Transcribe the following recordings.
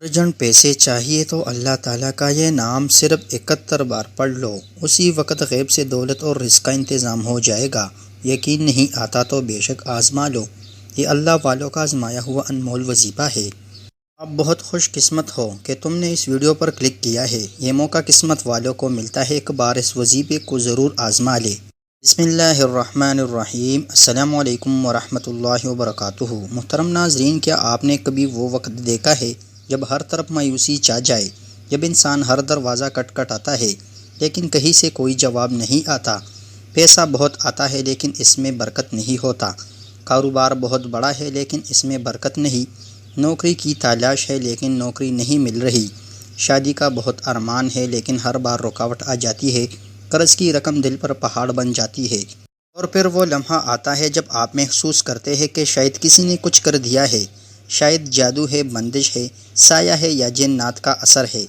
Urgent پیسے چاہیے تو اللہ تعالیٰ کا یہ نام صرف 71 بار پڑھ لو، اسی وقت غیب سے دولت اور رزق کا انتظام ہو جائے گا۔ یقین نہیں آتا تو بے شک آزما لو، یہ اللہ والوں کا آزمایا ہوا انمول وظیفہ ہے۔ آپ بہت خوش قسمت ہو کہ تم نے اس ویڈیو پر کلک کیا ہے۔ یہ موقع قسمت والوں کو ملتا ہے، ایک بار اس وظیفے کو ضرور آزما لے۔ بسم اللہ الرحمن الرحیم۔ السلام علیکم ورحمۃ اللہ وبرکاتہ۔ محترم ناظرین، کیا آپ نے کبھی وہ وقت دیکھا ہے جب ہر طرف مایوسی چھا جائے، جب انسان ہر دروازہ کٹ آتا ہے لیکن کہیں سے کوئی جواب نہیں آتا؟ پیسہ بہت آتا ہے لیکن اس میں برکت نہیں ہوتا، کاروبار بہت بڑا ہے لیکن اس میں برکت نہیں، نوکری کی تلاش ہے لیکن نوکری نہیں مل رہی، شادی کا بہت ارمان ہے لیکن ہر بار رکاوٹ آ جاتی ہے، قرض کی رقم دل پر پہاڑ بن جاتی ہے۔ اور پھر وہ لمحہ آتا ہے جب آپ محسوس کرتے ہیں کہ شاید کسی نے کچھ کر دیا ہے، شاید جادو ہے، بندش ہے، سایہ ہے یا جنات کا اثر ہے،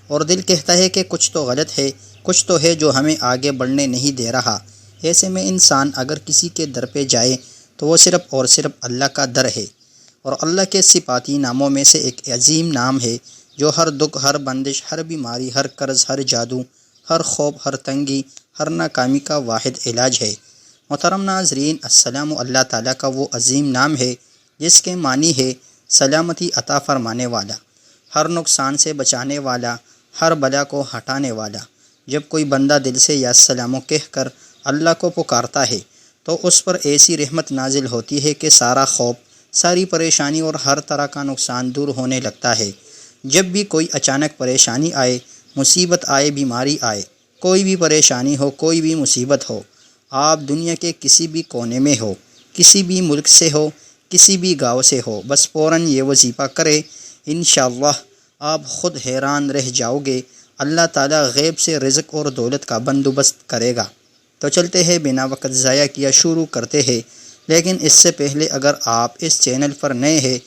اور دل کہتا ہے کہ کچھ تو غلط ہے، کچھ تو ہے جو ہمیں آگے بڑھنے نہیں دے رہا۔ ایسے میں انسان اگر کسی کے در پہ جائے تو وہ صرف اور صرف اللہ کا در ہے، اور اللہ کے صفاتی ناموں میں سے ایک عظیم نام ہے جو ہر دکھ، ہر بندش، ہر بیماری، ہر قرض، ہر جادو، ہر خوف، ہر تنگی، ہر ناکامی کا واحد علاج ہے۔ محترم ناظرین، السلام اللہ تعالیٰ کا وہ عظیم نام ہے جس کے معنی ہے سلامتی عطا فرمانے والا، ہر نقصان سے بچانے والا، ہر بلا کو ہٹانے والا۔ جب کوئی بندہ دل سے یا سلام کہہ کر اللہ کو پکارتا ہے تو اس پر ایسی رحمت نازل ہوتی ہے کہ سارا خوف، ساری پریشانی اور ہر طرح کا نقصان دور ہونے لگتا ہے۔ جب بھی کوئی اچانک پریشانی آئے، مصیبت آئے، بیماری آئے، کوئی بھی پریشانی ہو، کوئی بھی مصیبت ہو، آپ دنیا کے کسی بھی کونے میں ہو، کسی بھی ملک سے ہو، کسی بھی گاؤں سے ہو، بس فوراً یہ وظیفہ کرے، انشاءاللہ آپ خود حیران رہ جاؤ گے۔ اللہ تعالیٰ غیب سے رزق اور دولت کا بندوبست کرے گا۔ تو چلتے ہیں، بنا وقت ضائع کیا شروع کرتے ہیں، لیکن اس سے پہلے اگر آپ اس چینل پر نئے ہیں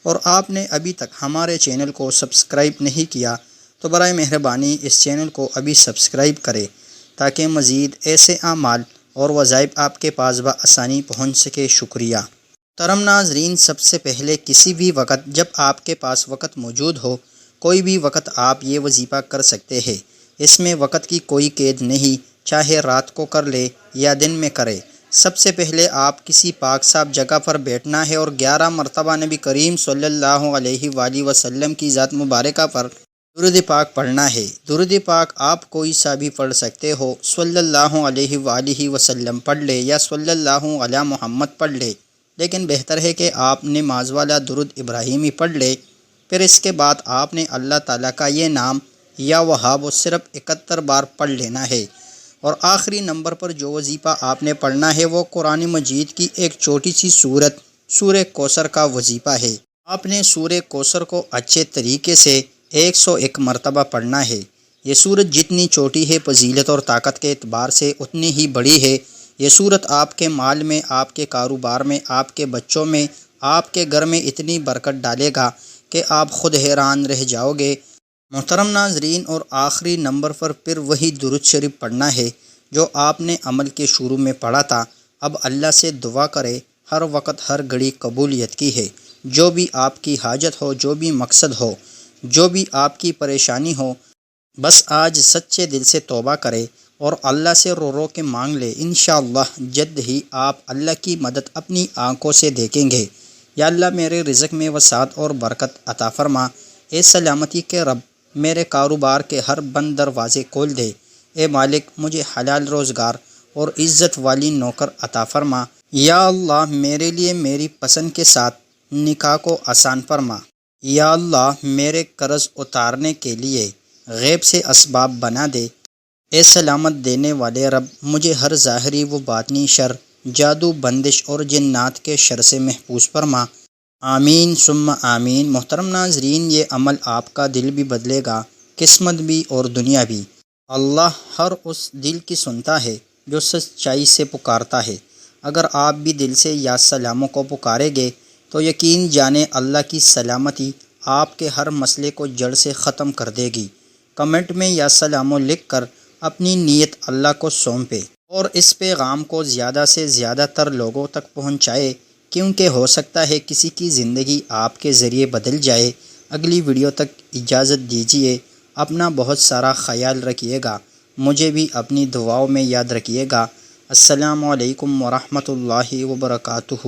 اور آپ نے ابھی تک ہمارے چینل کو سبسکرائب نہیں کیا تو برائے مہربانی اس چینل کو ابھی سبسکرائب کریں تاکہ مزید ایسے اعمال اور وظائف آپ کے پاس بآسانی پہنچ سکے۔ شکریہ۔ محترم ناظرین، سب سے پہلے کسی بھی وقت جب آپ کے پاس وقت موجود ہو، کوئی بھی وقت آپ یہ وظیفہ کر سکتے ہیں۔ اس میں وقت کی کوئی قید نہیں، چاہے رات کو کر لے یا دن میں کرے۔ سب سے پہلے آپ کسی پاک صاف جگہ پر بیٹھنا ہے اور 11 مرتبہ نبی کریم صلی اللہ علیہ وآلہ وسلم کی ذات مبارکہ پر درود پاک پڑھنا ہے۔ درود پاک آپ کوئی سا بھی پڑھ سکتے ہو، صلی اللہ علیہ وآلہ وسلم پڑھ لے یا صلی اللہ علی محمد پڑھ لے، لیکن بہتر ہے کہ آپ نماز والا درود ابراہیمی پڑھ لے۔ پھر اس کے بعد آپ نے اللہ تعالیٰ کا یہ نام یا وہاب صرف 71 بار پڑھ لینا ہے، اور آخری نمبر پر جو وظیفہ آپ نے پڑھنا ہے وہ قرآن مجید کی ایک چھوٹی سی سورت سورہ کوثر کا وظیفہ ہے۔ آپ نے سورہ کوثر کو اچھے طریقے سے 101 مرتبہ پڑھنا ہے۔ یہ سورت جتنی چھوٹی ہے، فضیلت اور طاقت کے اعتبار سے اتنی ہی بڑی ہے۔ یہ سورت آپ کے مال میں، آپ کے کاروبار میں، آپ کے بچوں میں، آپ کے گھر میں اتنی برکت ڈالے گا کہ آپ خود حیران رہ جاؤ گے۔ محترم ناظرین، اور آخری نمبر پر پھر وہی درود شریف پڑھنا ہے جو آپ نے عمل کے شروع میں پڑھا تھا۔ اب اللہ سے دعا کرے، ہر وقت ہر گھڑی قبولیت کی ہے۔ جو بھی آپ کی حاجت ہو، جو بھی مقصد ہو، جو بھی آپ کی پریشانی ہو، بس آج سچے دل سے توبہ کرے اور اللہ سے رو رو کے مانگ لے۔ انشاءاللہ جلد ہی آپ اللہ کی مدد اپنی آنکھوں سے دیکھیں گے۔ یا اللہ میرے رزق میں وسعت اور برکت عطا فرما، اے سلامتی کے رب میرے کاروبار کے ہر بند دروازے کھول دے، اے مالک مجھے حلال روزگار اور عزت والی نوکر عطا فرما، یا اللہ میرے لیے میری پسند کے ساتھ نکاح کو آسان فرما، یا اللہ میرے قرض اتارنے کے لیے غیب سے اسباب بنا دے، اے سلامت دینے والے رب مجھے ہر ظاہری و باطنی شر، جادو، بندش اور جنات کے شر سے محفوظ فرما، آمین ثم آمین۔ محترم ناظرین، یہ عمل آپ کا دل بھی بدلے گا، قسمت بھی اور دنیا بھی۔ اللہ ہر اس دل کی سنتا ہے جو سچائی سے پکارتا ہے۔ اگر آپ بھی دل سے یا سلاموں کو پکاریں گے تو یقین جانیں اللہ کی سلامتی آپ کے ہر مسئلے کو جڑ سے ختم کر دے گی۔ کمنٹ میں یا سلاموں لکھ کر اپنی نیت اللہ کو سونپے اور اس پیغام کو زیادہ سے زیادہ تر لوگوں تک پہنچائے، کیونکہ ہو سکتا ہے کسی کی زندگی آپ کے ذریعے بدل جائے۔ اگلی ویڈیو تک اجازت دیجیے، اپنا بہت سارا خیال رکھیے گا، مجھے بھی اپنی دعاؤں میں یاد رکھیے گا۔ السلام علیکم ورحمۃ اللہ وبرکاتہ۔